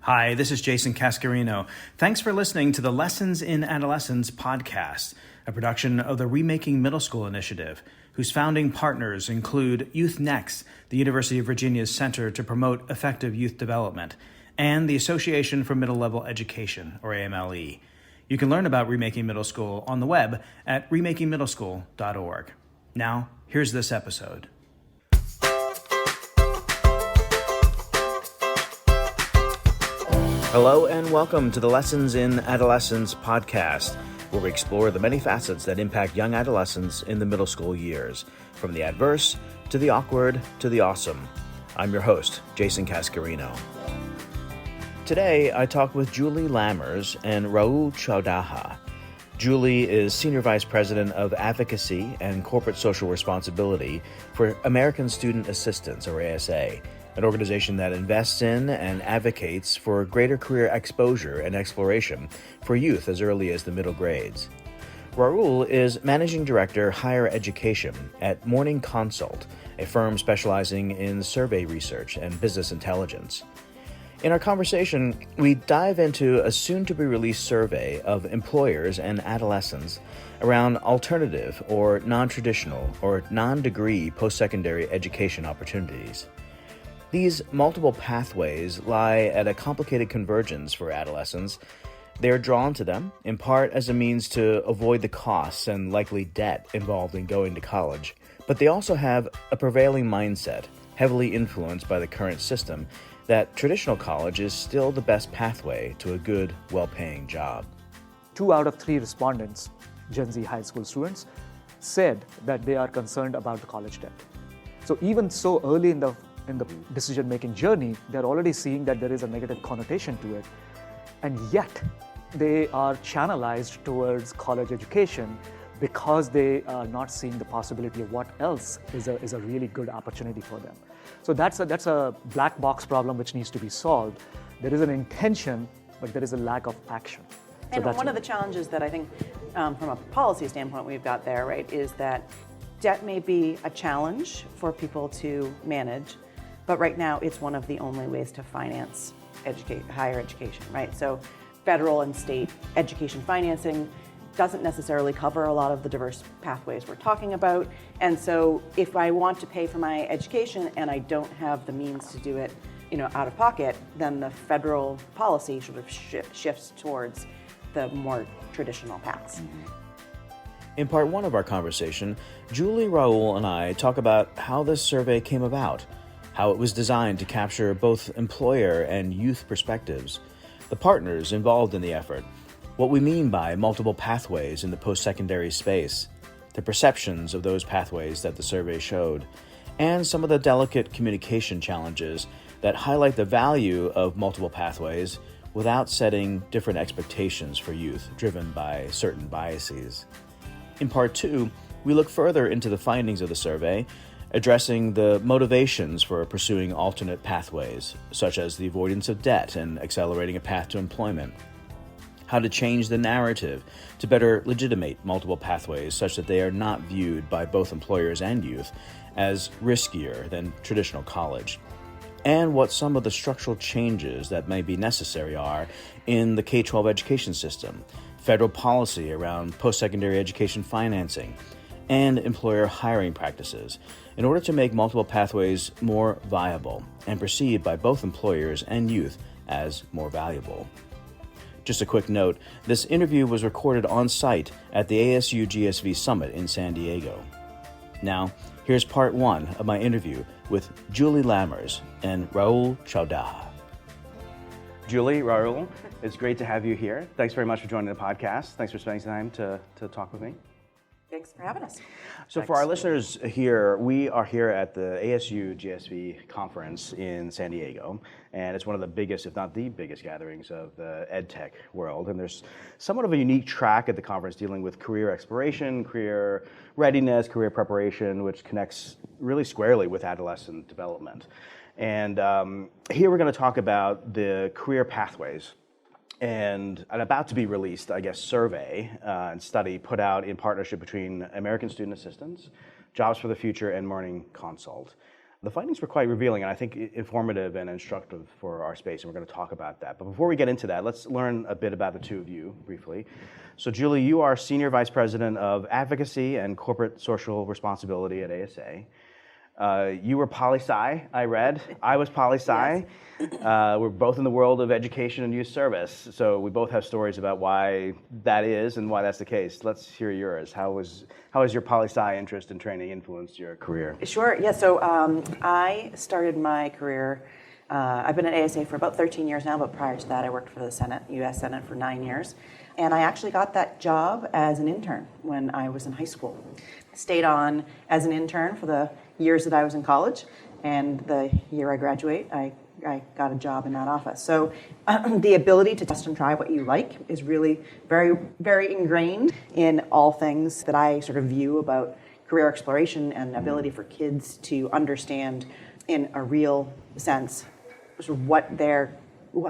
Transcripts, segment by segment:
Hi, this is Jason Cascarino. Thanks for listening to the Lessons in Adolescence podcast, a production of the Remaking Middle School Initiative, whose founding partners include Youth-Nex, the University of Virginia's Center to Promote Effective Youth Development, and the Association for Middle Level Education, or AMLE. You can learn about Remaking Middle School on the web at remakingmiddleschool.org. Now, here's this episode. Hello and welcome to the Lessons in Adolescence podcast, where we explore the many facets that impact young adolescents in the middle school years, from the adverse to the awkward to the awesome. I'm your host, Jason Cascarino. Today, I talk with Julie Lammers and Rahul Choudaha. Julie is Senior Vice President of Advocacy and Corporate Social Responsibility for American Student Assistance, or ASA, an organization that invests in and advocates for greater career exposure and exploration for youth as early as the middle grades. Rahul is Managing Director, Higher Education at Morning Consult, a firm specializing in survey research and business intelligence. In our conversation, we dive into a soon-to-be-released survey of employers and adolescents around alternative or non-traditional or non-degree post-secondary education opportunities. These multiple pathways lie at a complicated convergence for adolescents. They are drawn to them, in part as a means to avoid the costs and likely debt involved in going to college, but they also have a prevailing mindset, heavily influenced by the current system, that traditional college is still the best pathway to a good, well-paying job. 2 out of 3 respondents, Gen Z high school students, said that they are concerned about the college debt. So even so early in the decision-making journey, they're already seeing that there is a negative connotation to it. And yet, they are channelized towards college education because they are not seeing the possibility of what else is a really good opportunity for them. So that's a black box problem which needs to be solved. There is an intention, but there is a lack of action. And one of the challenges that I think from a policy standpoint we've got there, right, is that debt may be a challenge for people to manage, but right now it's one of the only ways to finance higher education, right? So federal and state education financing doesn't necessarily cover a lot of the diverse pathways we're talking about. And so if I want to pay for my education and I don't have the means to do it, out of pocket, then the federal policy sort of shifts towards the more traditional paths. In part one of our conversation, Julie, Rahul, and I talk about how this survey came about, how it was designed to capture both employer and youth perspectives, the partners involved in the effort, what we mean by multiple pathways in the post-secondary space, the perceptions of those pathways that the survey showed, and some of the delicate communication challenges that highlight the value of multiple pathways without setting different expectations for youth driven by certain biases. In part two, we look further into the findings of the survey, addressing the motivations for pursuing alternate pathways, such as the avoidance of debt and accelerating a path to employment, how to change the narrative to better legitimate multiple pathways such that they are not viewed by both employers and youth as riskier than traditional college, and what some of the structural changes that may be necessary are in the K-12 education system, federal policy around post-secondary education financing, and employer hiring practices in order to make multiple pathways more viable and perceived by both employers and youth as more valuable. Just a quick note, this interview was recorded on site at the ASU GSV Summit in San Diego. Now, here's part one of my interview with Julie Lammers and Rahul Choudaha. Julie, Rahul, it's great to have you here. Thanks very much for joining the podcast. Thanks for spending time to talk with me. Thanks for having us. So for our listeners here, we are here at the ASU GSV conference in San Diego, and it's one of the biggest, if not the biggest, gatherings of the ed tech world. And there's somewhat of a unique track at the conference dealing with career exploration, career readiness, career preparation, which connects really squarely with adolescent development. And here we're going to talk about the career pathways and an about to be released, survey and study put out in partnership between American Student Assistance, Jobs for the Future, and Morning Consult. The findings were quite revealing and I think informative and instructive for our space, and we're going to talk about that. But before we get into that, let's learn a bit about the two of you briefly. So Julie, you are Senior Vice President of Advocacy and Corporate Social Responsibility at ASA. You were poli-sci, I read. I was poli-sci. Yes. We're both in the world of education and youth service, so we both have stories about why that is and why that's the case. Let's hear yours. How has your poli-sci interest and training influenced your career? Sure, yeah, so I started my career, I've been at ASA for about 13 years now, but prior to that I worked for the Senate, US Senate for 9 years. And I actually got that job as an intern when I was in high school. Stayed on as an intern for the years that I was in college, and the year I graduate, I got a job in that office. So the ability to test and try what you like is really very, very ingrained in all things that I sort of view about career exploration and ability for kids to understand in a real sense sort of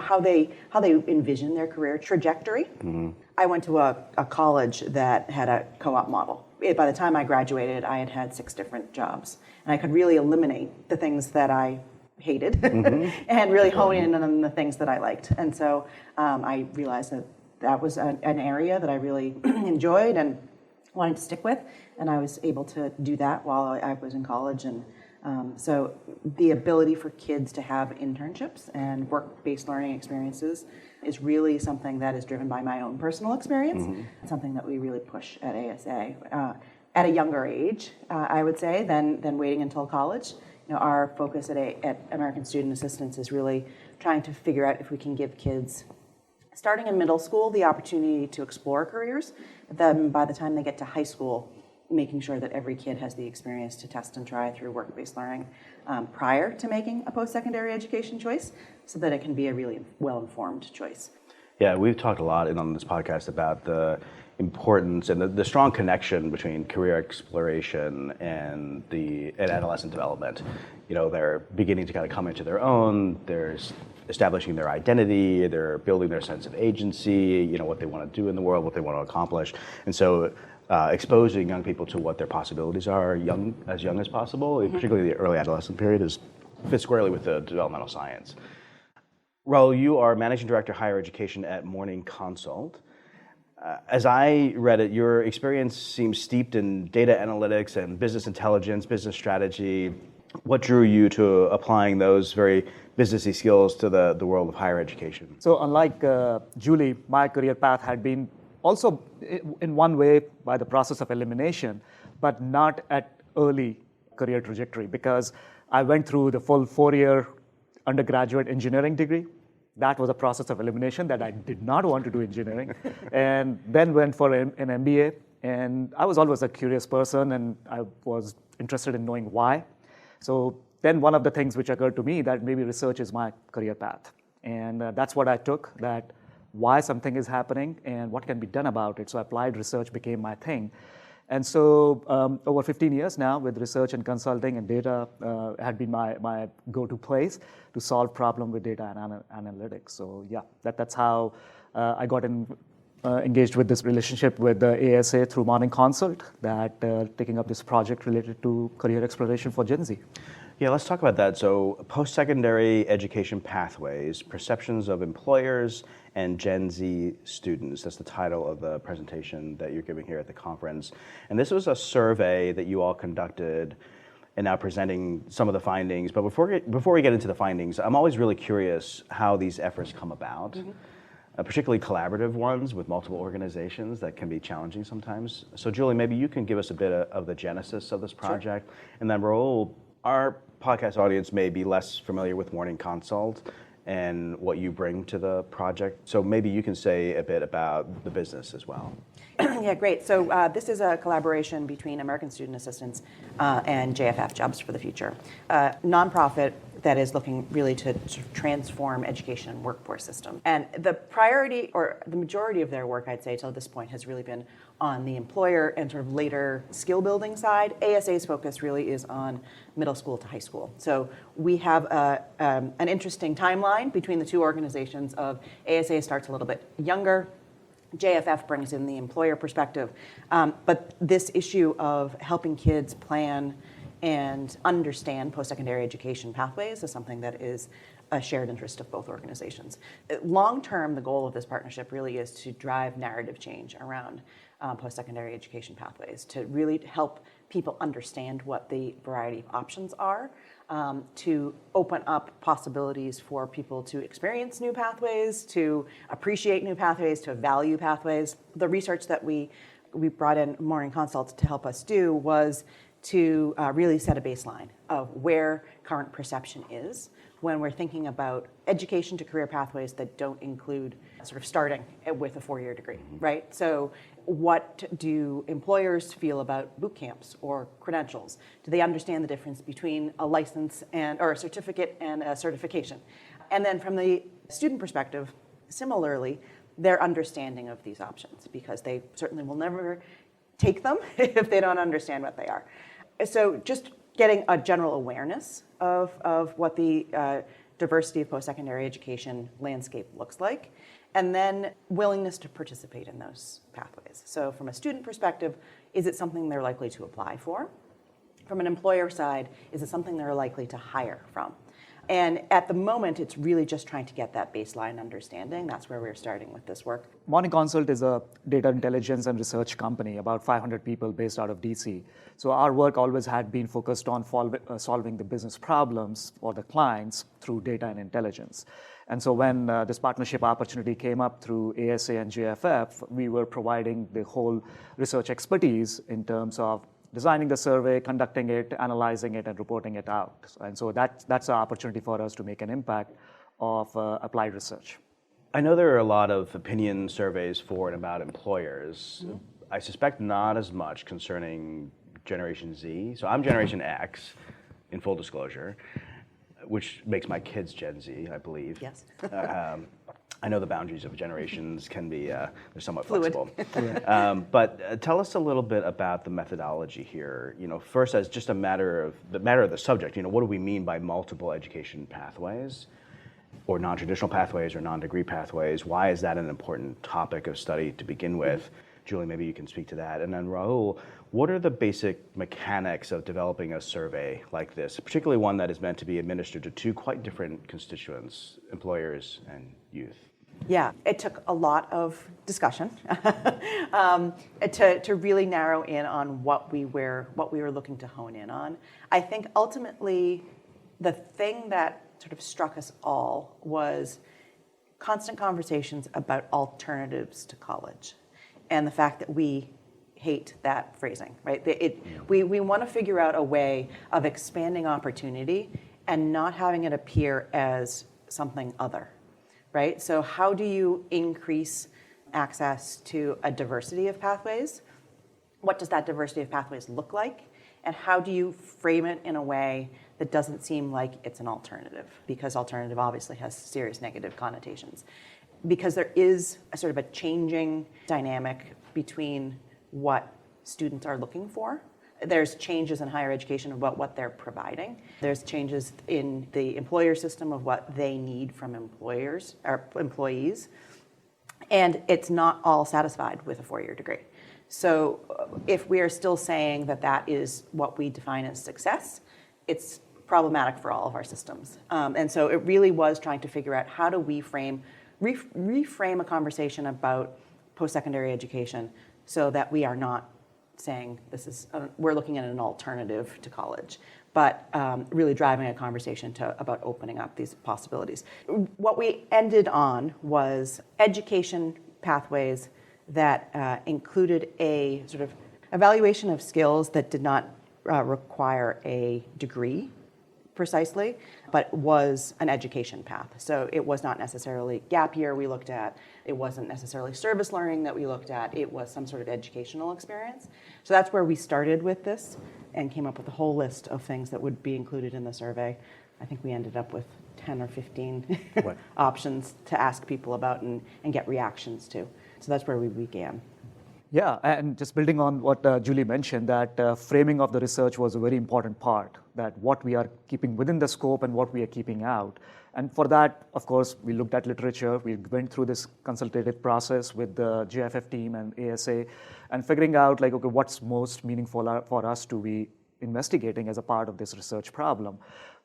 how they envision their career trajectory. Mm-hmm. I went to a college that had a co-op model. By the time I graduated, I had had 6 different jobs, and I could really eliminate the things that I hated mm-hmm. and really hone in on the things that I liked. And so I realized that was an area that I really enjoyed and wanted to stick with, and I was able to do that while I was in college. And so the ability for kids to have internships and work-based learning experiences is really something that is driven by my own personal experience, mm-hmm. something that we really push at ASA. At a younger age, I would say, than waiting until college. Our focus at American Student Assistance is really trying to figure out if we can give kids, starting in middle school, the opportunity to explore careers. Then by the time they get to high school, making sure that every kid has the experience to test and try through work-based learning prior to making a post-secondary education choice, so that it can be a really well-informed choice. Yeah, we've talked a lot on this podcast about the importance and the strong connection between career exploration and adolescent development. They're beginning to kind of come into their own. There's establishing their identity. They're building their sense of agency. What they want to do in the world, what they want to accomplish, and so exposing young people to what their possibilities are as young as possible, mm-hmm. particularly the early adolescent period, fits squarely with the developmental science. Rahul, you are Managing Director Higher Education at Morning Consult. As I read it, your experience seems steeped in data analytics and business intelligence, business strategy. What drew you to applying those very businessy skills to the world of higher education? So unlike Julie, my career path had been also in one way by the process of elimination, but not at early career trajectory, because I went through the full 4-year undergraduate engineering degree. That was a process of elimination, that I did not want to do engineering, and then went for an MBA. And I was always a curious person, and I was interested in knowing why. So then one of the things which occurred to me that maybe research is my career path. And that's what I took, that why something is happening and what can be done about it. So applied research became my thing. And so over 15 years now with research and consulting and data had been my go-to place to solve problem with data and analytics. So yeah, that's how I got engaged with this relationship with the ASA through Morning Consult, that taking up this project related to career exploration for Gen Z. Yeah, let's talk about that. So post-secondary education pathways, perceptions of employers and Gen Z students. That's the title of the presentation that you're giving here at the conference. And this was a survey that you all conducted and now presenting some of the findings. But before we get into the findings, I'm always really curious how these efforts come about, mm-hmm. Particularly collaborative ones with multiple organizations that can be challenging sometimes. So Julie, maybe you can give us a bit of the genesis of this project. Sure. And then Rahul, our podcast audience may be less familiar with Morning Consult and what you bring to the project. So maybe you can say a bit about the business as well. Yeah, great. So this is a collaboration between American Student Assistance and JFF, Jobs for the Future, a nonprofit that is looking really to sort of transform education and workforce system. And the priority, or the majority of their work, I'd say, till this point, has really been on the employer and sort of later skill building side. ASA's focus really is on middle school to high school. So we have an interesting timeline between the two organizations of ASA starts a little bit younger, JFF brings in the employer perspective. But this issue of helping kids plan and understand post-secondary education pathways is something that is a shared interest of both organizations. Long term, the goal of this partnership really is to drive narrative change around post-secondary education pathways, to really help people understand what the variety of options are, to open up possibilities for people to experience new pathways, to appreciate new pathways, to value pathways. The research that we brought in Morning Consult to help us do was to really set a baseline of where current perception is when we're thinking about education to career pathways that don't include sort of starting with a 4-year degree, right? So what do employers feel about boot camps or credentials? Do they understand the difference between a license or a certificate and a certification? And then from the student perspective, similarly, their understanding of these options, because they certainly will never take them if they don't understand what they are. So just getting a general awareness of what the diversity of post-secondary education landscape looks like, and then willingness to participate in those pathways. So from a student perspective, is it something they're likely to apply for? From an employer side, is it something they're likely to hire from? And at the moment, it's really just trying to get that baseline understanding. That's where we're starting with this work. Morning Consult is a data intelligence and research company, about 500 people based out of DC. So our work always had been focused on solving the business problems for the clients through data and intelligence. And so when this partnership opportunity came up through ASA and JFF, we were providing the whole research expertise in terms of designing the survey, conducting it, analyzing it, and reporting it out. And so that's an opportunity for us to make an impact of applied research. I know there are a lot of opinion surveys for and about employers. Mm-hmm. I suspect not as much concerning Generation Z. So I'm Generation X, in full disclosure, which makes my kids Gen Z, I believe. Yes. I know the boundaries of generations can be they're somewhat fluid. Flexible. But tell us a little bit about the methodology here. You know, first as just a matter of the subject. You know, what do we mean by multiple education pathways, or non-traditional pathways, or non-degree pathways? Why is that an important topic of study to begin with? Mm-hmm. Julie, maybe you can speak to that. And then Rahul, what are the basic mechanics of developing a survey like this, particularly one that is meant to be administered to two quite different constituents, employers and youth? Yeah, it took a lot of discussion to really narrow in on what we were looking to hone in on. I think ultimately the thing that sort of struck us all was constant conversations about alternatives to college, and the fact that we hate that phrasing, right? We want to figure out a way of expanding opportunity and not having it appear as something other. Right? So how do you increase access to a diversity of pathways? What does that diversity of pathways look like? And how do you frame it in a way that doesn't seem like it's an alternative? Because alternative obviously has serious negative connotations. Because there is a sort of a changing dynamic between what students are looking for. There's changes in higher education about what they're providing. There's changes in the employer system of what they need from employers or employees. And it's not all satisfied with a 4-year degree. So if we are still saying that that is what we define as success, it's problematic for all of our systems. And so it really was trying to figure out how do we reframe a conversation about post-secondary education so that we are not saying we're looking at an alternative to college, but really driving a conversation about opening up these possibilities. What we ended on was education pathways that included a sort of evaluation of skills that did not require a degree precisely, but was an education path. So it was not necessarily gap year we looked at, it wasn't necessarily service learning that we looked at, it was some sort of educational experience. So that's where we started with this and came up with a whole list of things that would be included in the survey. I think we ended up with 10 or 15 options to ask people about and get reactions to. So that's where we began. Yeah, and just building on what Julie mentioned, that framing of the research was a very important part, that what we are keeping within the scope and what we are keeping out. And for that, of course, we looked at literature, we went through this consultative process with the GFF team and ASA, and figuring out, like, okay, what's most meaningful for us to be investigating as a part of this research problem,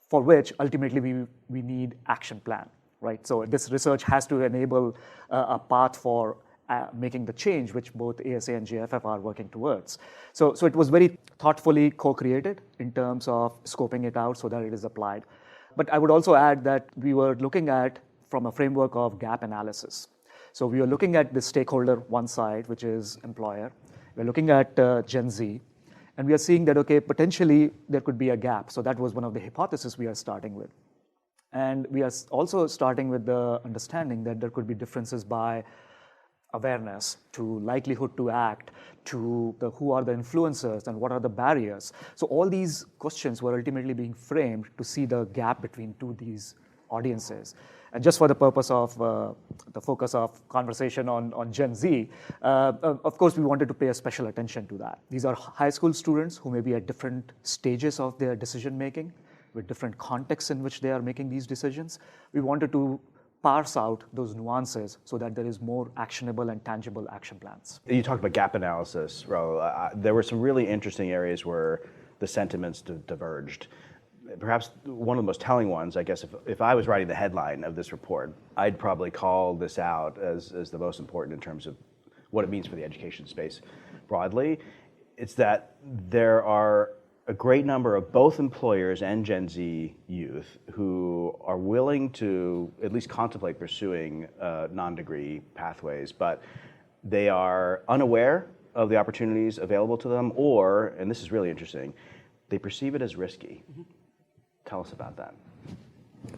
for which ultimately we need action plan, right? So this research has to enable a path for making the change, which both ASA and JFF are working towards. So it was very thoughtfully co-created in terms of scoping it out so that it is applied. But I would also add that we were looking at from a framework of gap analysis. So we are looking at the stakeholder one side, which is employer. We're looking at Gen Z, and we are seeing that, okay, potentially there could be a gap. So that was one of the hypotheses we are starting with. And we are also starting with the understanding that there could be differences by awareness, to likelihood to act, to who are the influencers and what are the barriers. So all these questions were ultimately being framed to see the gap between these audiences. And just for the purpose of the focus of conversation on Gen Z, of course, we wanted to pay a special attention to that. These are high school students who may be at different stages of their decision making, with different contexts in which they are making these decisions. We wanted to parse out those nuances so that there is more actionable and tangible action plans. You talked about gap analysis, Rahul. There were some really interesting areas where the sentiments diverged. Perhaps one of the most telling ones, I guess, if I was writing the headline of this report, I'd probably call this out as the most important in terms of what it means for the education space broadly. It's that there are a great number of both employers and Gen Z youth who are willing to at least contemplate pursuing non-degree pathways, but they are unaware of the opportunities available to them, or, and this is really interesting, they perceive it as risky. Mm-hmm. Tell us about that.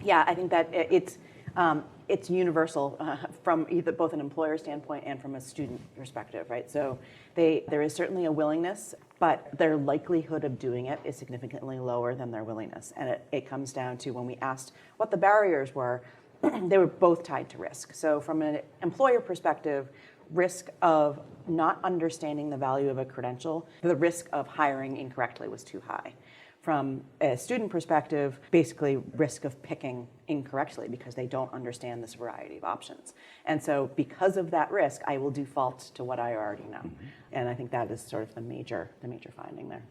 Yeah, I think that it's universal from either both an employer standpoint and from a student perspective, right? So there is certainly a willingness, but their likelihood of doing it is significantly lower than their willingness. And it comes down to when we asked what the barriers were, they were both tied to risk. So from an employer perspective, risk of not understanding the value of a credential, the risk of hiring incorrectly was too high. From a student perspective, basically risk of picking incorrectly because they don't understand this variety of options. And so because of that risk, I will default to what I already know. Mm-hmm. And I think that is sort of the major finding there.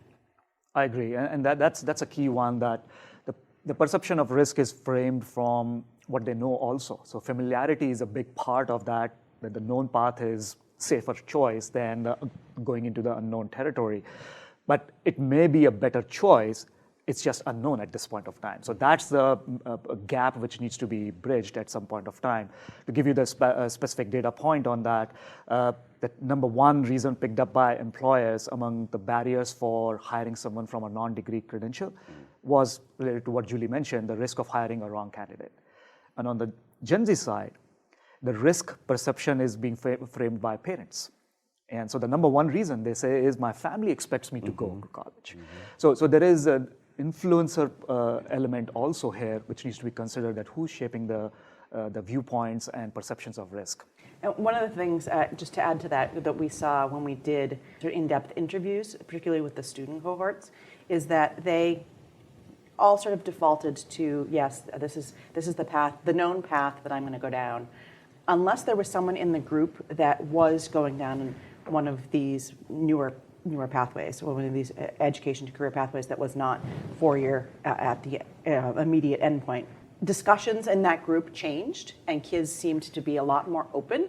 I agree, and that's a key one, that the perception of risk is framed from what they know also. So familiarity is a big part of that the known path is safer choice than going into the unknown territory. But it may be a better choice, it's just unknown at this point of time. So that's the gap which needs to be bridged at some point of time. To give you the specific data point on that, the number one reason picked up by employers among the barriers for hiring someone from a non-degree credential was related to what Julie mentioned, the risk of hiring a wrong candidate. And on the Gen Z side, the risk perception is being framed by parents. And so the number one reason they say is my family expects me to go to college. Mm-hmm. So there is an influencer element also here, which needs to be considered, that who's shaping the viewpoints and perceptions of risk. And one of the things, just to add to that we saw when we did in-depth interviews, particularly with the student cohorts, is that they all sort of defaulted to, yes, this is the path, the known path that I'm going to go down, unless there was someone in the group that was going down one of these newer pathways, or one of these education to career pathways that was not 4-year at the immediate endpoint. Discussions in that group changed, and kids seemed to be a lot more open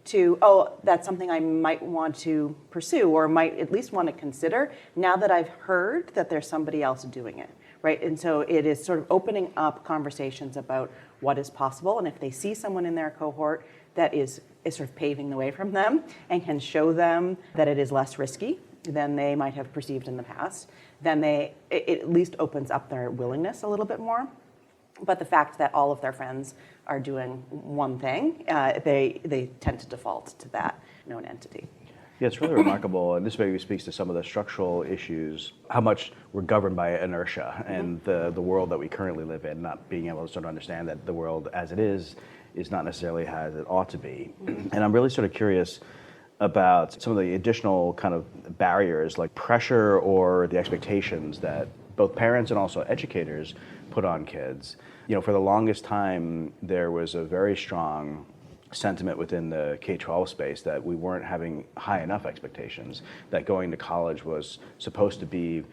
to, oh, that's something I might want to pursue, or might at least want to consider now that I've heard that there's somebody else doing it, right? And so it is sort of opening up conversations about what is possible, and if they see someone in their cohort that is sort of paving the way from them and can show them that it is less risky than they might have perceived in the past, then it at least opens up their willingness a little bit more. But the fact that all of their friends are doing one thing, they tend to default to that known entity. Yeah, it's really remarkable, and this maybe speaks to some of the structural issues, how much we're governed by inertia and the world that we currently live in, not being able to sort of understand that the world as it is not necessarily as it ought to be. And I'm really sort of curious about some of the additional kind of barriers, like pressure or the expectations that both parents and also educators put on kids. You know, for the longest time, there was a very strong sentiment within the K-12 space that we weren't having high enough expectations, that going to college was supposed to be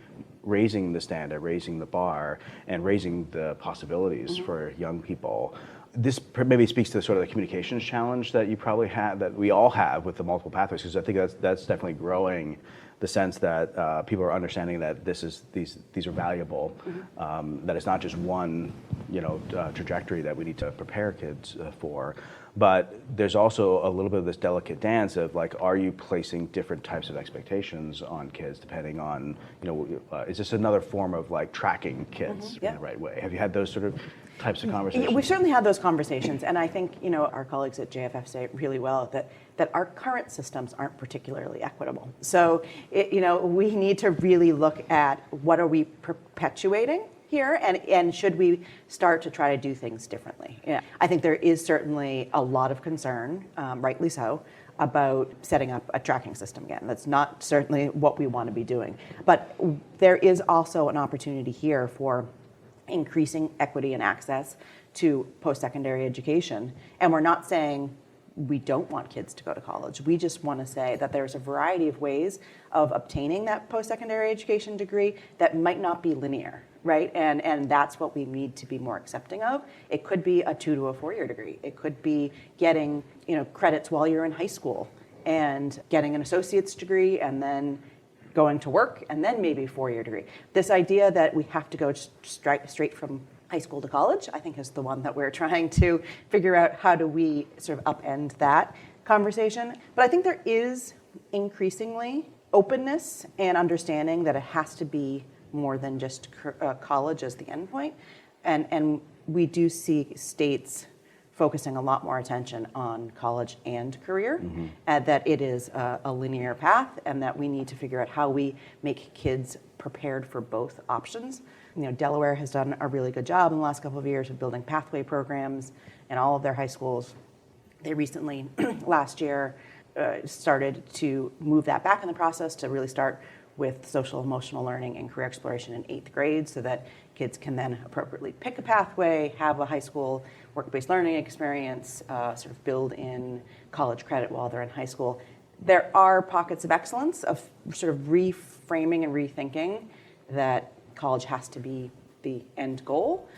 raising the standard, raising the bar, and raising the possibilities for young people. This maybe speaks to sort of the communications challenge that you probably have, that we all have with the multiple pathways, because I think that's definitely growing the sense that people are understanding that these are valuable, that it's not just one trajectory that we need to prepare kids for. But there's also a little bit of this delicate dance of like, are you placing different types of expectations on kids depending on, is this another form of like tracking kids in the right way? Have you had those sort of types of conversations? We've certainly had those conversations, and I think our colleagues at JFF say it really well that our current systems aren't particularly equitable. So we need to really look at what are we perpetuating here, and should we start to try to do things differently? Yeah. I think there is certainly a lot of concern, rightly so, about setting up a tracking system again. That's not certainly what we want to be doing. But there is also an opportunity here for increasing equity and access to post-secondary education. And we're not saying we don't want kids to go to college. We just want to say that there's a variety of ways of obtaining that post-secondary education degree that might not be linear, right? And that's what we need to be more accepting of. It could be a 2 to a 4-year degree. It could be getting credits while you're in high school and getting an associate's degree and then going to work and then maybe a 4-year degree. This idea that we have to go straight from high school to college, I think, is the one that we're trying to figure out how do we sort of upend that conversation. But I think there is increasingly openness and understanding that it has to be more than just college as the endpoint. And we do see states focusing a lot more attention on college and career, and that it is a linear path, and that we need to figure out how we make kids prepared for both options. Delaware has done a really good job in the last couple of years of building pathway programs in all of their high schools. They recently, last year, started to move that back in the process to really start with social emotional learning and career exploration in 8th grade, so that kids can then appropriately pick a pathway, have a high school work-based learning experience, sort of build in college credit while they're in high school. There are pockets of excellence of sort of reframing and rethinking that college has to be the end goal,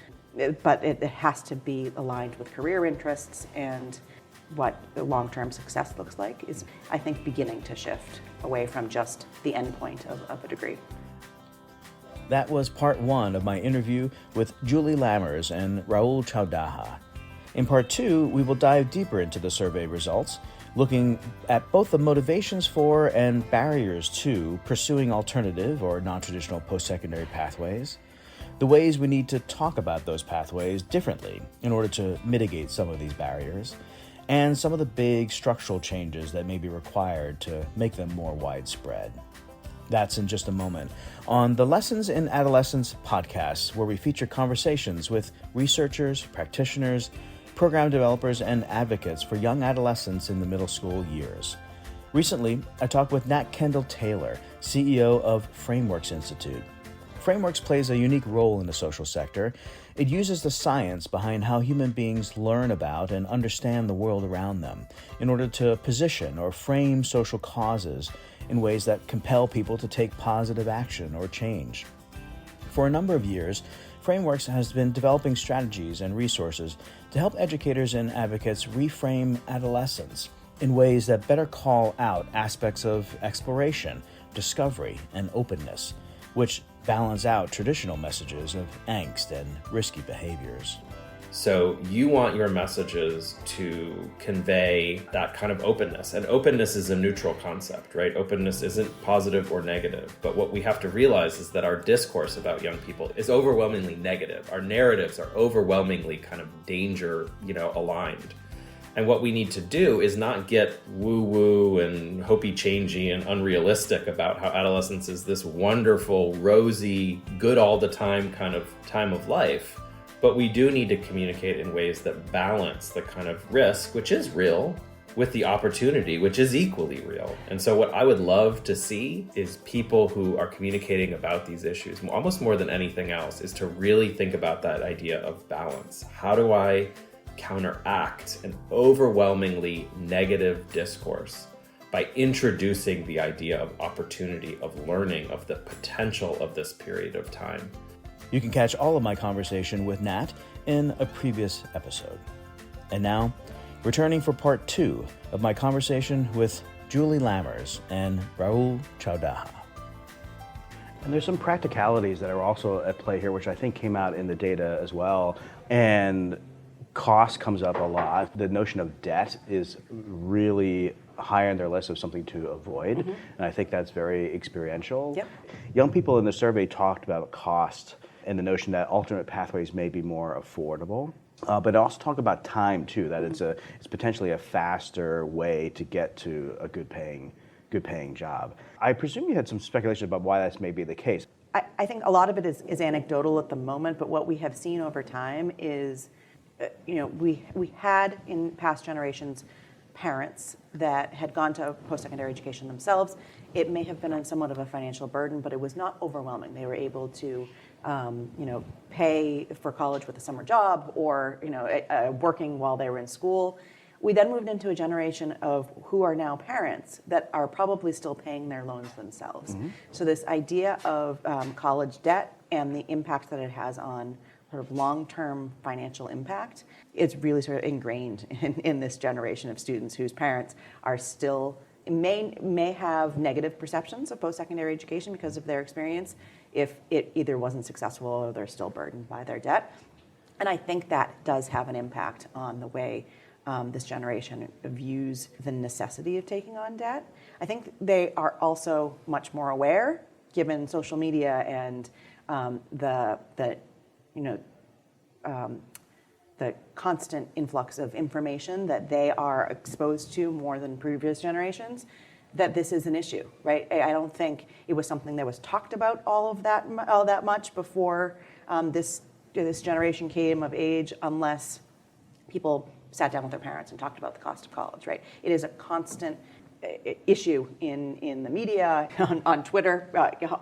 but it has to be aligned with career interests, and what the long-term success looks like is, I think, beginning to shift away from just the end point of a degree. That was part 1 of my interview with Julie Lammers and Rahul Choudaha. In part 2, we will dive deeper into the survey results, looking at both the motivations for and barriers to pursuing alternative or non-traditional post-secondary pathways, the ways we need to talk about those pathways differently in order to mitigate some of these barriers, and some of the big structural changes that may be required to make them more widespread. That's in just a moment on the Lessons in Adolescence podcast, where we feature conversations with researchers, practitioners, program developers, and advocates for young adolescents in the middle school years. Recently, I talked with Nat Kendall-Taylor, CEO of Frameworks Institute. Frameworks plays a unique role in the social sector. It uses the science behind how human beings learn about and understand the world around them in order to position or frame social causes in ways that compel people to take positive action or change. For a number of years, Frameworks has been developing strategies and resources to help educators and advocates reframe adolescence in ways that better call out aspects of exploration, discovery, and openness, which balance out traditional messages of angst and risky behaviors. So you want your messages to convey that kind of openness. And openness is a neutral concept, right? Openness isn't positive or negative. But what we have to realize is that our discourse about young people is overwhelmingly negative. Our narratives are overwhelmingly kind of danger, aligned. And what we need to do is not get woo-woo and hopey-changey and unrealistic about how adolescence is this wonderful, rosy, good all the time kind of time of life. But we do need to communicate in ways that balance the kind of risk, which is real, with the opportunity, which is equally real. And so what I would love to see is people who are communicating about these issues, almost more than anything else, is to really think about that idea of balance. How do I counteract an overwhelmingly negative discourse by introducing the idea of opportunity, of learning, of the potential of this period of time. You can catch all of my conversation with Nat in a previous episode. And now, returning for part 2 of my conversation with Julie Lammers and Rahul Choudaha. And there's some practicalities that are also at play here, which I think came out in the data as well. And cost comes up a lot. The notion of debt is really high on their list of something to avoid. And I think that's very experiential. Yep. Young people in the survey talked about cost and the notion that alternate pathways may be more affordable. But also talk about time too, that it's potentially a faster way to get to a good paying job. I presume you had some speculation about why that may be the case. I think a lot of it is anecdotal at the moment, but what we have seen over time is, we had in past generations parents that had gone to post-secondary education themselves. It may have been somewhat of a financial burden, but it was not overwhelming. They were able to, pay for college with a summer job or, working while they were in school. We then moved into a generation of who are now parents that are probably still paying their loans themselves. So this idea of college debt and the impact that it has on sort of long-term financial impact, it's really sort of ingrained in this generation of students whose parents are still may have negative perceptions of post-secondary education because of their experience if it either wasn't successful or they're still burdened by their debt. And I think that does have an impact on the way this generation views the necessity of taking on debt. I think they are also much more aware, given social media and the constant influx of information that they are exposed to more than previous generations, that this is an issue, right? I don't think it was something that was talked about all that much before this generation came of age, unless people sat down with their parents and talked about the cost of college, right? It is a constant issue in the media, on Twitter,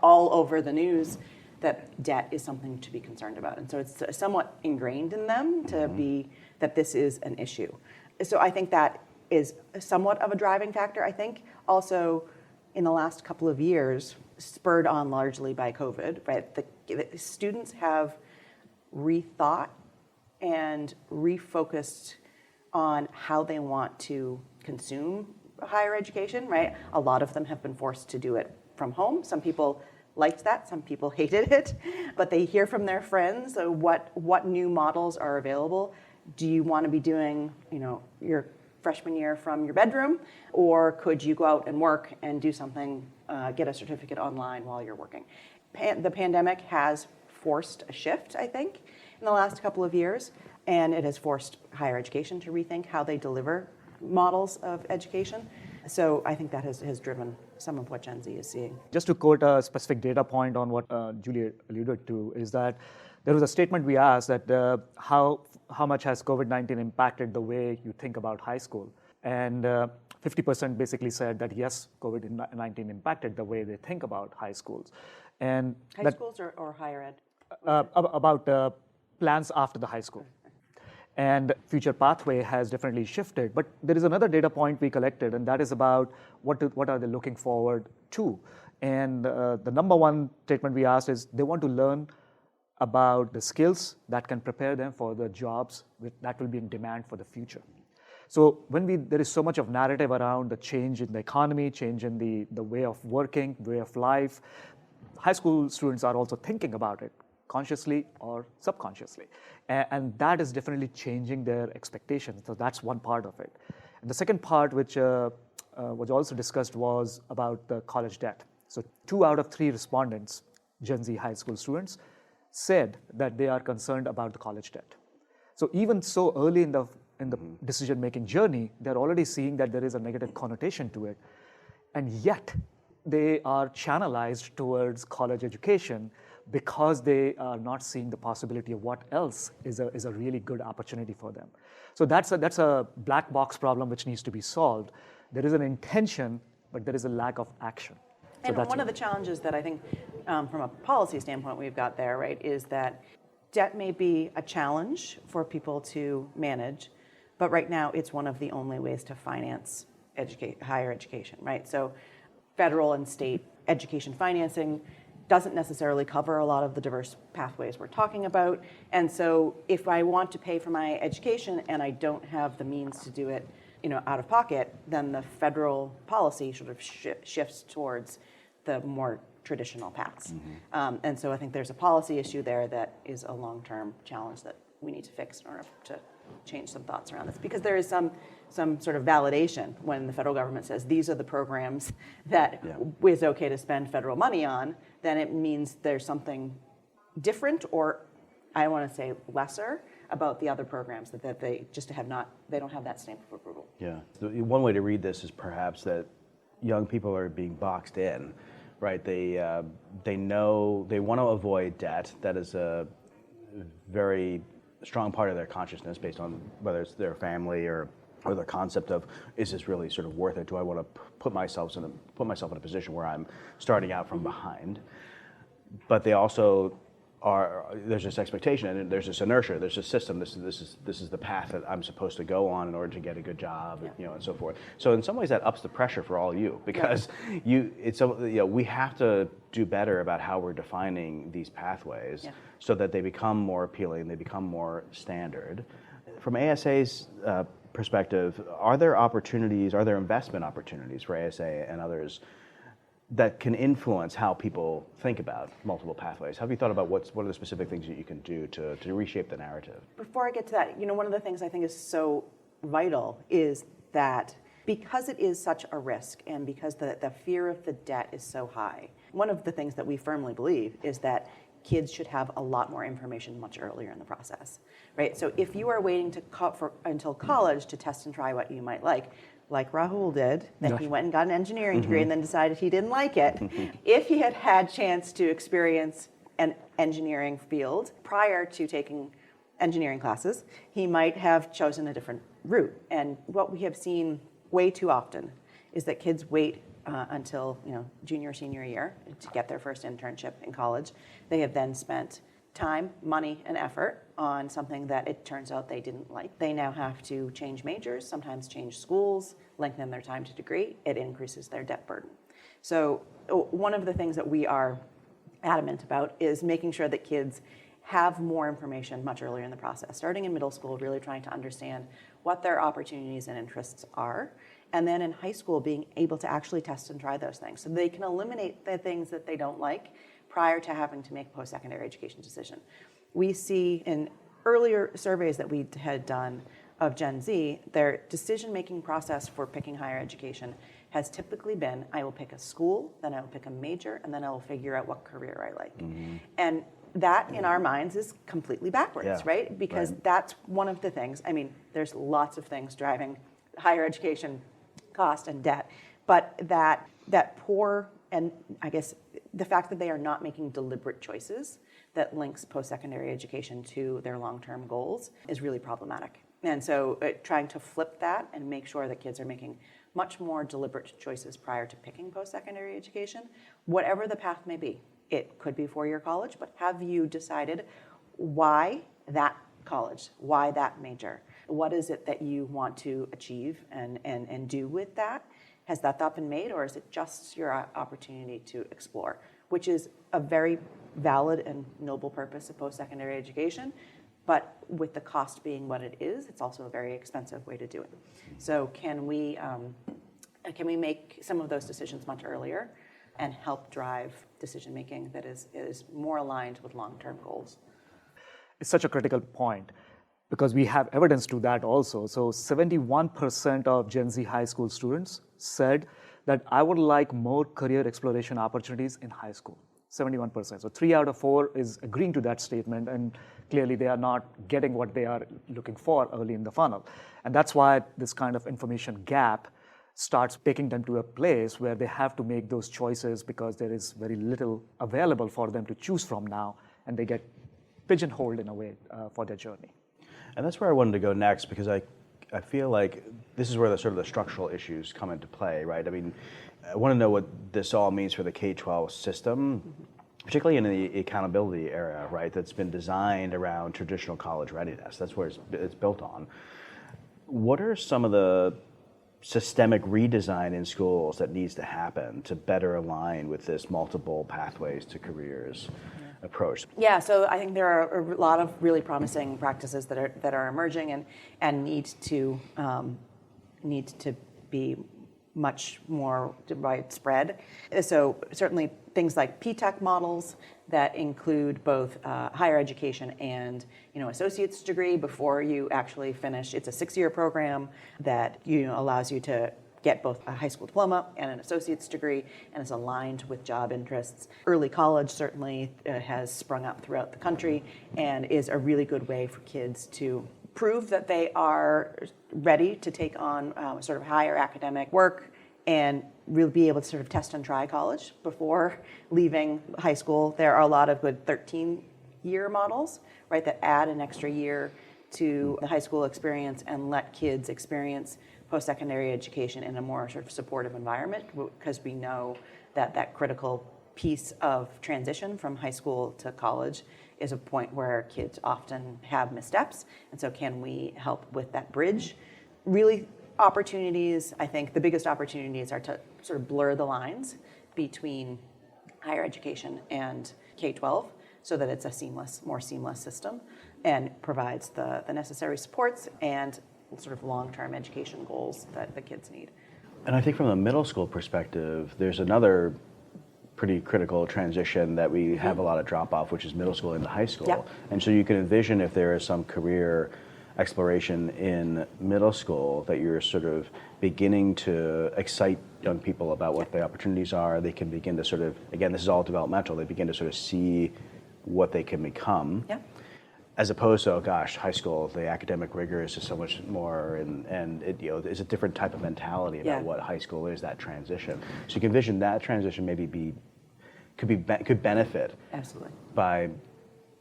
all over the news, that debt is something to be concerned about. And so it's somewhat ingrained in them to be that this is an issue. So I think that is somewhat of a driving factor. I think also in the last couple of years, spurred on largely by COVID, right? The students have rethought and refocused on how they want to consume higher education, right? A lot of them have been forced to do it from home. Some people liked that, some people hated it, but they hear from their friends what new models are available. Do you want to be doing, your freshman year from your bedroom, or could you go out and work and do something, get a certificate online while you're working? The pandemic has forced a shift, I think, in the last couple of years, and it has forced higher education to rethink how they deliver models of education. So I think that has driven some of what Gen Z is seeing. Just to quote a specific data point on what Julie alluded to, is that there was a statement we asked that how much has COVID-19 impacted the way you think about high school? And 50% basically said that yes, COVID-19 impacted the way they think about high schools. And High schools or higher ed? About plans after the high school. And future pathway has definitely shifted. But there is another data point we collected, and that is about what are they looking forward to. And the number one statement we asked is they want to learn about the skills that can prepare them for the jobs that will be in demand for the future. So there is so much of narrative around the change in the economy, change in the way of working, way of life. High school students are also thinking about it, consciously or subconsciously. And that is definitely changing their expectations. So that's one part of it. And the second part, which was also discussed, was about the college debt. So 2 out of 3 respondents, Gen Z high school students, said that they are concerned about the college debt. So even so early in the decision-making journey, they're already seeing that there is a negative connotation to it. And yet, they are channelized towards college education because they are not seeing the possibility of what else is a really good opportunity for them. So that's a black box problem which needs to be solved. There is an intention, but there is a lack of action. And one of the challenges that I think from a policy standpoint we've got there, right, is that debt may be a challenge for people to manage, but right now it's one of the only ways to finance higher education, right? So federal and state education financing doesn't necessarily cover a lot of the diverse pathways we're talking about. And so if I want to pay for my education and I don't have the means to do it, out of pocket, then the federal policy sort of shifts towards the more traditional paths. And so I think there's a policy issue there that is a long-term challenge that we need to fix in order to change some thoughts around this, because there is some sort of validation when the federal government says these are the programs that is okay to spend federal money on, then it means there's something different, or I want to say lesser, about the other programs that they just they don't have that stamp of approval. Yeah. One way to read this is perhaps that young people are being boxed in, right? They know they want to avoid debt. That is a very strong part of their consciousness based on whether it's their family or the concept of, is this really sort of worth it? Do I want to put myself in a position where I'm starting out from behind? But they also there's this expectation and there's this inertia, there's this system, this is the path that I'm supposed to go on in order to get a good job, and so forth. So in some ways that ups the pressure for all you, because we have to do better about how we're defining these pathways so that they become more appealing, they become more standard. From ASA's perspective, are there investment opportunities for ASA and others that can influence how people think about multiple pathways? Have you thought about what are the specific things that you can do to reshape the narrative? Before I get to that, one of the things I think is so vital is that because it is such a risk and because the fear of the debt is so high, one of the things that we firmly believe is that kids should have a lot more information much earlier in the process, right? So if you are waiting until college to test and try what you might like Rahul did, then he went and got an engineering degree and then decided he didn't like it. If he had chance to experience an engineering field prior to taking engineering classes, he might have chosen a different route. And what we have seen way too often is that kids wait until junior or senior year to get their first internship in college. They have then spent time, money, and effort on something that it turns out they didn't like. They now have to change majors, sometimes change schools, lengthen their time to degree. It increases their debt burden. So one of the things that we are adamant about is making sure that kids have more information much earlier in the process, starting in middle school, really trying to understand what their opportunities and interests are, and then in high school being able to actually test and try those things so they can eliminate the things that they don't like prior to having to make a post-secondary education decision. We see in earlier surveys that we had done of Gen Z, their decision-making process for picking higher education has typically been, I will pick a school, then I will pick a major, and then I will figure out what career I like. And that, in our minds, is completely backwards, right? Because that's one of the things, there's lots of things driving higher education cost and debt, but that poor, and I guess the fact that they are not making deliberate choices that links post-secondary education to their long-term goals is really problematic. And so trying to flip that and make sure that kids are making much more deliberate choices prior to picking post-secondary education, whatever the path may be. It could be four-year college, but have you decided why that college, why that major? What is it that you want to achieve and do with that? Has that thought been made, or is it just your opportunity to explore, which is a very valid and noble purpose of post-secondary education, but with the cost being what it is, it's also a very expensive way to do it. So can we make some of those decisions much earlier and help drive decision-making that is more aligned with long-term goals? It's such a critical point, because we have evidence to that also. So 71% of Gen Z high school students said that I would like more career exploration opportunities in high school. 71%. So 3 out of 4 is agreeing to that statement, and clearly they are not getting what they are looking for early in the funnel. And that's why this kind of information gap starts taking them to a place where they have to make those choices because there is very little available for them to choose from now, and they get pigeonholed in a way for their journey. And that's where I wanted to go next, because I feel like this is where the sort of the structural issues come into play, right? I want to know what this all means for the K-12 system, particularly in the accountability area, right? That's been designed around traditional college readiness. That's where it's built on. What are some of the systemic redesign in schools that needs to happen to better align with this multiple pathways to careers approach? Yeah, so I think there are a lot of really promising practices that are emerging and need to be much more widespread. So certainly things like PTech models that include both higher education and associate's degree before you actually finish. It's a 6-year program that allows you to get both a high school diploma and an associate's degree, and is aligned with job interests. Early college certainly has sprung up throughout the country and is a really good way for kids to prove that they are ready to take on sort of higher academic work and really be able to sort of test and try college before leaving high school. There are a lot of good 13-year models, right, that add an extra year to the high school experience and let kids experience post-secondary education in a more sort of supportive environment, because we know that critical piece of transition from high school to college is a point where kids often have missteps. And so can we help with that bridge? Really, opportunities, I think the biggest opportunities are to sort of blur the lines between higher education and K-12 so that it's a more seamless system and provides the necessary supports and sort of long-term education goals that the kids need. And I think from a middle school perspective, there's another pretty critical transition that we have a lot of drop-off, which is middle school into high school. Yep. And so you can envision if there is some career exploration in middle school that you're sort of beginning to excite young people about what the opportunities are. They can begin to sort of, again, this is all developmental, they begin to sort of see what they can become. Yep. As opposed to, oh gosh, high school, the academic rigor is just so much more, and it, there's a different type of mentality about what high school is, that transition. So you can envision that transition maybe could benefit Absolutely. by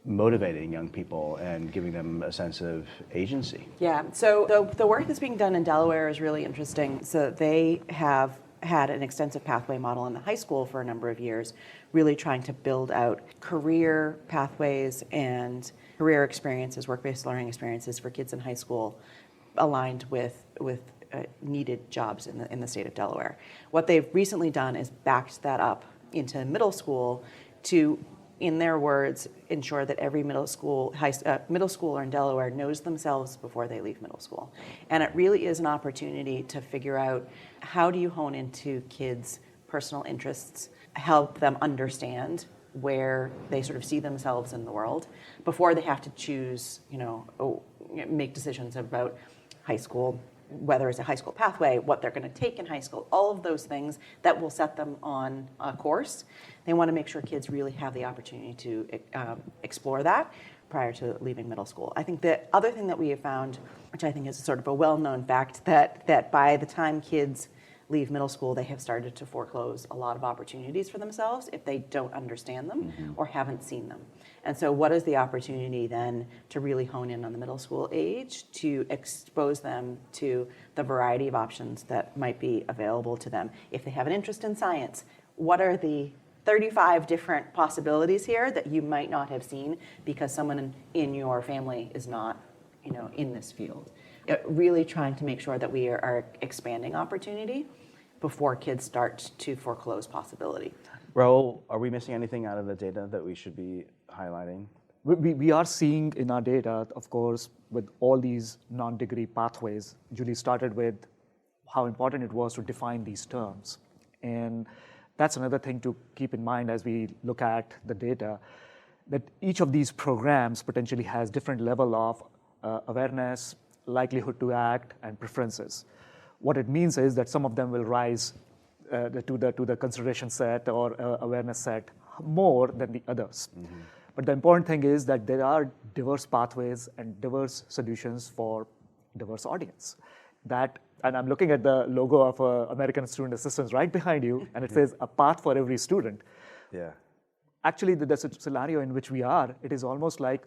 motivating young people and giving them a sense of agency. Yeah, so the work that's being done in Delaware is really interesting. So they have had an extensive pathway model in the high school for a number of years, really trying to build out career pathways and career experiences, work-based learning experiences for kids in high school aligned with needed jobs in the state of Delaware. What they've recently done is backed that up into middle school to, in their words, ensure that every middle schooler in Delaware knows themselves before they leave middle school. And it really is an opportunity to figure out how do you hone into kids' personal interests, help them understand where they sort of see themselves in the world before they have to choose, make decisions about high school, whether it's a high school pathway, what they're going to take in high school, all of those things that will set them on a course. They want to make sure kids really have the opportunity to explore that prior to leaving middle school. I think the other thing that we have found, which I think is sort of a well-known fact, that by the time kids leave middle school, they have started to foreclose a lot of opportunities for themselves if they don't understand them or haven't seen them. And so what is the opportunity then to really hone in on the middle school age to expose them to the variety of options that might be available to them? If they have an interest in science, what are the 35 different possibilities here that you might not have seen because someone in your family is not, in this field? Really trying to make sure that we are expanding opportunity before kids start to foreclose possibility. Rahul, are we missing anything out of the data that we should be highlighting? We are seeing in our data, of course, with all these non-degree pathways. Julie started with how important it was to define these terms. And that's another thing to keep in mind as we look at the data, that each of these programs potentially has different level of awareness, likelihood to act, and preferences. What it means is that some of them will rise to the consideration set or awareness set more than the others. But the important thing is that there are diverse pathways and diverse solutions for diverse audience. And I'm looking at the logo of American Student Assistance right behind you, and it says a path for every student. Yeah. Actually, the scenario in which we are, it is almost like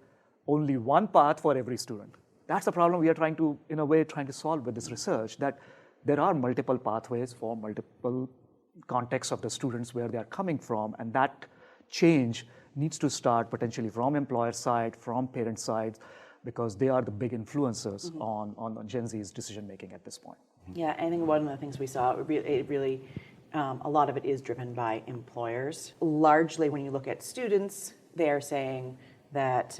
only one path for every student. That's the problem we are trying to solve with this research, that there are multiple pathways for multiple contexts of the students where they are coming from, and that change needs to start potentially from employer side, from parent side, because they are the big influencers on Gen Z's decision making at this point. Yeah, I think one of the things we saw, it really a lot of it is driven by employers. Largely, when you look at students, they are saying that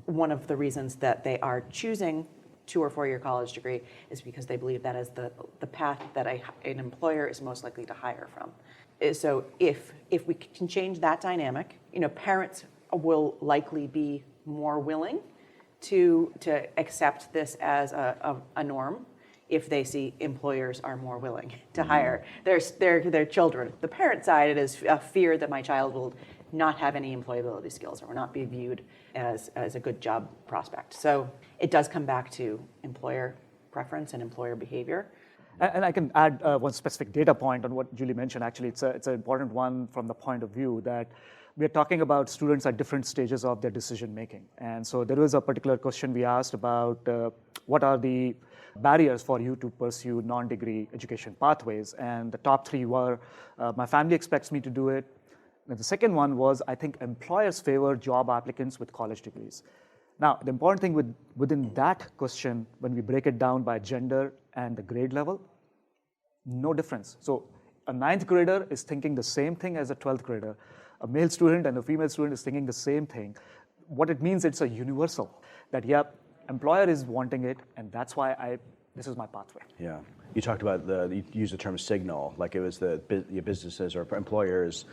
one of the reasons that they are choosing 2 or 4 year college degree is because they believe that is the path that an employer is most likely to hire from. So if we can change that dynamic, parents will likely be more willing to accept this as a norm if they see employers are more willing to hire their children. The parent side, it is a fear that my child will not have any employability skills or will not be viewed as a good job prospect. So it does come back to employer preference and employer behavior. And I can add one specific data point on what Julie mentioned. Actually, it's an important one from the point of view that we're talking about students at different stages of their decision making. And so there was a particular question we asked about what are the barriers for you to pursue non-degree education pathways. And the top 3 were, my family expects me to do it. And the second one was, I think employers favor job applicants with college degrees. Now, the important thing within that question, when we break it down by gender and the grade level, no difference. So a 9th grader is thinking the same thing as a 12th grader. A male student and a female student is thinking the same thing. What it means, it's a universal, that employer is wanting it, and that's why this is my pathway. Yeah. You talked about you used the term signal, like it was the businesses or employers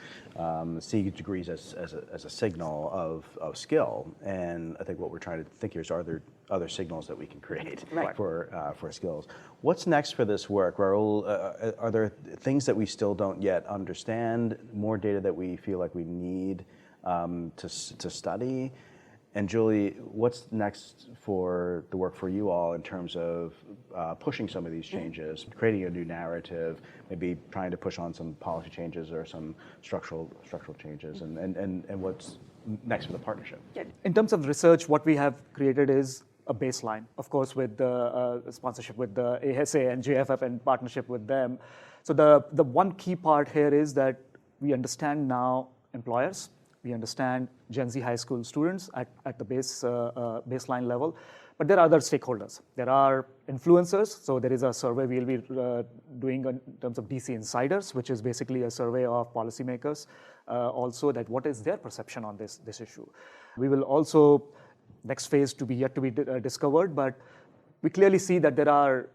see degrees as a signal of skill. And I think what we're trying to think here is, are there other signals that we can create for skills? What's next for this work, Rahul? Are there things that we still don't yet understand, more data that we feel like we need to study? And Julie, what's next for the work for you all in terms of pushing some of these changes, creating a new narrative, maybe trying to push on some policy changes or some structural changes, and what's next for the partnership? In terms of research, what we have created is a baseline, of course, with the sponsorship with the ASA and JFF and partnership with them. So the one key part here is that we understand now employers. We understand Gen Z high school students at the baseline level, but there are other stakeholders. There are influencers. So there is a survey we'll be doing in terms of DC Insiders, which is basically a survey of policymakers. Also, that what is their perception on this issue. We will also, next phase to be yet to be discovered, but we clearly see that there are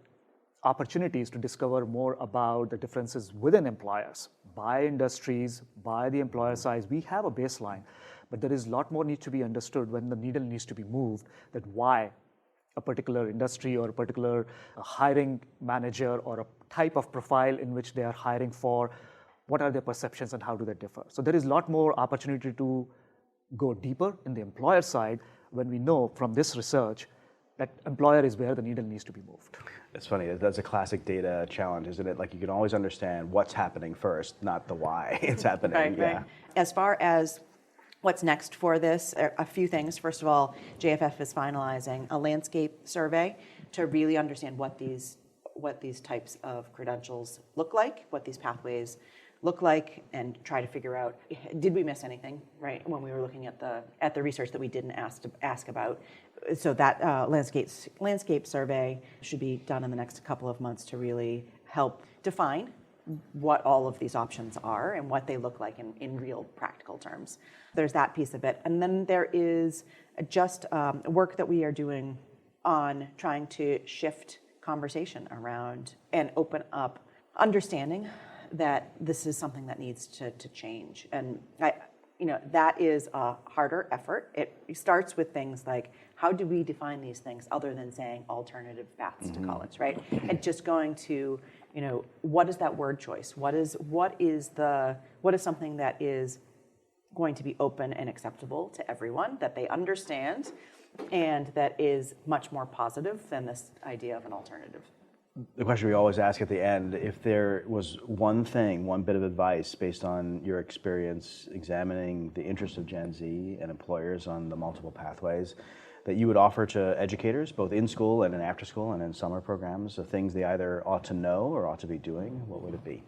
opportunities to discover more about the differences within employers, by industries, by the employer size. We have a baseline, but there is a lot more needs to be understood when the needle needs to be moved, that why a particular industry or a particular hiring manager or a type of profile in which they are hiring for, what are their perceptions and how do they differ? So there is a lot more opportunity to go deeper in the employer side when we know from this research that employer is where the needle needs to be moved. It's funny, that's a classic data challenge, isn't it? Like you can always understand what's happening first, not the why it's happening. Right. As far as what's next for this, a few things. First of all, JFF is finalizing a landscape survey to really understand what these types of credentials look like, what these pathways look like, and try to figure out, did we miss anything, right, when we were looking at the research that we didn't ask about. So that landscape survey should be done in the next couple of months to really help define what all of these options are and what they look like in real practical terms. There's that piece of it. And then there is just work that we are doing on trying to shift conversation around and open up understanding that this is something that needs to change. And that is a harder effort. It starts with things like, how do we define these things other than saying alternative paths to college, right? And just going to, what is that word choice? What is something that is going to be open and acceptable to everyone, that they understand, and that is much more positive than this idea of an alternative? The question we always ask at the end, if there was one bit of advice based on your experience examining the interests of Gen Z and employers on the multiple pathways, that you would offer to educators, both in school and in after school and in summer programs, the things they either ought to know or ought to be doing, what would it be?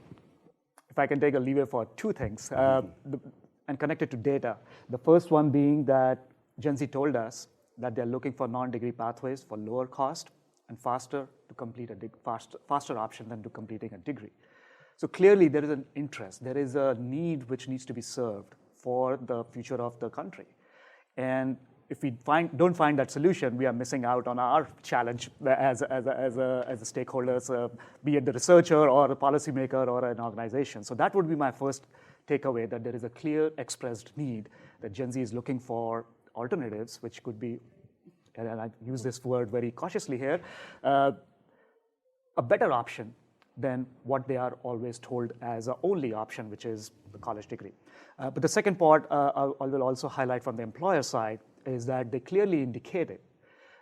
If I can take a leeway for two things, and connect it to data. The first one being that Gen Z told us that they're looking for non-degree pathways for lower cost and faster to complete a faster option than to completing a degree. So clearly there is an interest, there is a need which needs to be served for the future of the country. And if we don't find that solution, we are missing out on our challenge as stakeholders, be it the researcher or a policymaker or an organization. So that would be my first takeaway, that there is a clear expressed need that Gen Z is looking for alternatives, which could be, and I use this word very cautiously here, a better option than what they are always told as an only option, which is the college degree. But the second part I will also highlight from the employer side is that they clearly indicated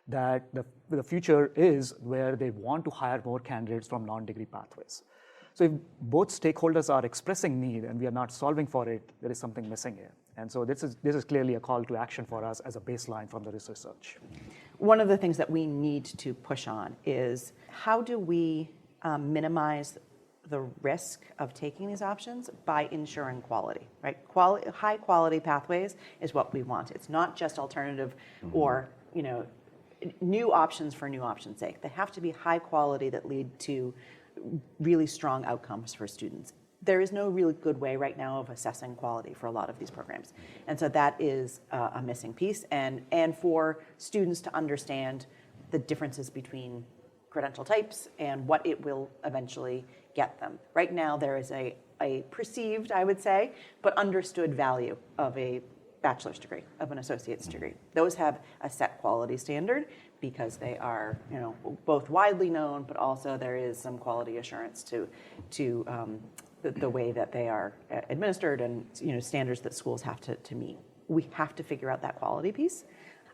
that the future is where they want to hire more candidates from non-degree pathways. So if both stakeholders are expressing need and we are not solving for it, there is something missing here. And so this is clearly a call to action for us as a baseline from the research. One of the things that we need to push on is how do we minimize the risk of taking these options by ensuring quality, right? High quality pathways is what we want. It's not just alternative or new options for new options' sake. They have to be high quality that lead to really strong outcomes for students. There is no really good way right now of assessing quality for a lot of these programs. And so that is a missing piece. And for students to understand the differences between credential types and what it will eventually get them. Right now there is a perceived, I would say, but understood value of a bachelor's degree, of an associate's degree. Those have a set quality standard because they are, both widely known, but also there is some quality assurance to the way that they are administered and standards that schools have to meet. We have to figure out that quality piece.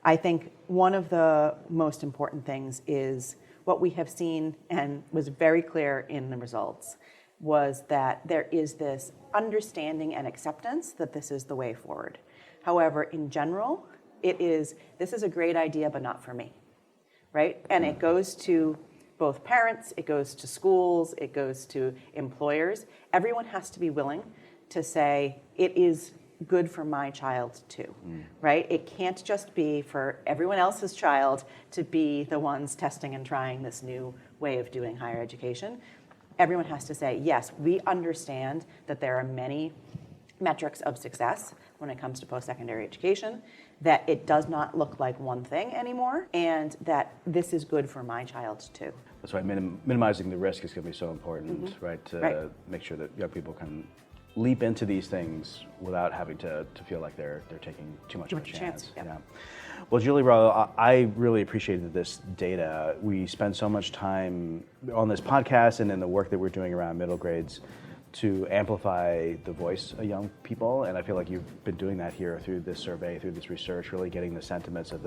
I think one of the most important things is what we have seen and was very clear in the results was that there is this understanding and acceptance that this is the way forward. However, in general, this is a great idea, but not for me, right? And it goes to both parents, it goes to schools, it goes to employers. Everyone has to be willing to say, it is good for my child too, right? It can't just be for everyone else's child to be the ones testing and trying this new way of doing higher education. Everyone has to say, yes, we understand that there are many metrics of success when it comes to post-secondary education, that it does not look like one thing anymore, and that this is good for my child too. That's right, minimizing the risk is going to be so important, right? To make sure that young people can leap into these things without having to feel like they're taking too much of a chance. Yeah. Well, Julie, Rahul, I really appreciated this data. We spend so much time on this podcast and in the work that we're doing around middle grades to amplify the voice of young people, and I feel like you've been doing that here through this survey, through this research, really getting the sentiments of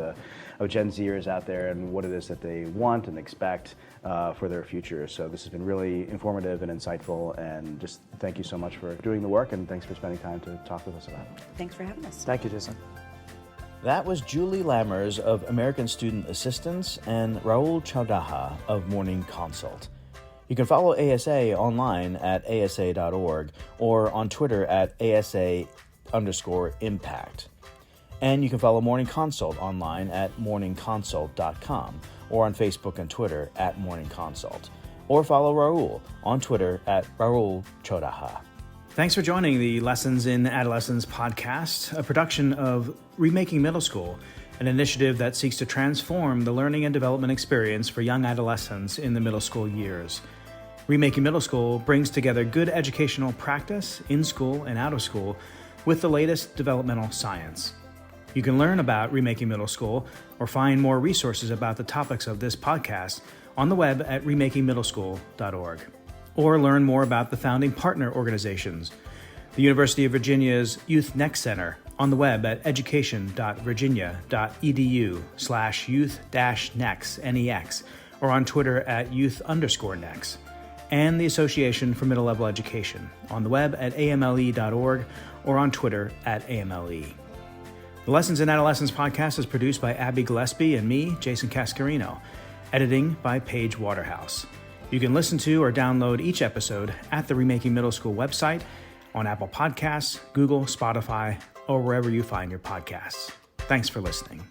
Gen Zers out there and what it is that they want and expect for their future. So this has been really informative and insightful, and just thank you so much for doing the work, and thanks for spending time to talk with us about it. Thanks for having us. Thank you, Jason. That was Julie Lammers of American Student Assistance and Rahul Choudaha of Morning Consult. You can follow ASA online at asa.org or on Twitter at asa_impact. And you can follow Morning Consult online at morningconsult.com or on Facebook and Twitter at Morning Consult. Or follow Rahul on Twitter at Rahul Choudaha. Thanks for joining the Lessons in Adolescence podcast, a production of Remaking Middle School, an initiative that seeks to transform the learning and development experience for young adolescents in the middle school years. Remaking Middle School brings together good educational practice in school and out of school with the latest developmental science. You can learn about Remaking Middle School or find more resources about the topics of this podcast on the web at remakingmiddleschool.org. Or learn more about the founding partner organizations, the University of Virginia's Youth-Nex Center on the web at education.virginia.edu/youth-nex, or on Twitter at youth_nex, and the Association for Middle Level Education on the web at amle.org or on Twitter at AMLE. The Lessons in Adolescence podcast is produced by Abby Gillespie and me, Jason Cascarino, editing by Paige Waterhouse. You can listen to or download each episode at the Remaking Middle School website, on Apple Podcasts, Google, Spotify, or wherever you find your podcasts. Thanks for listening.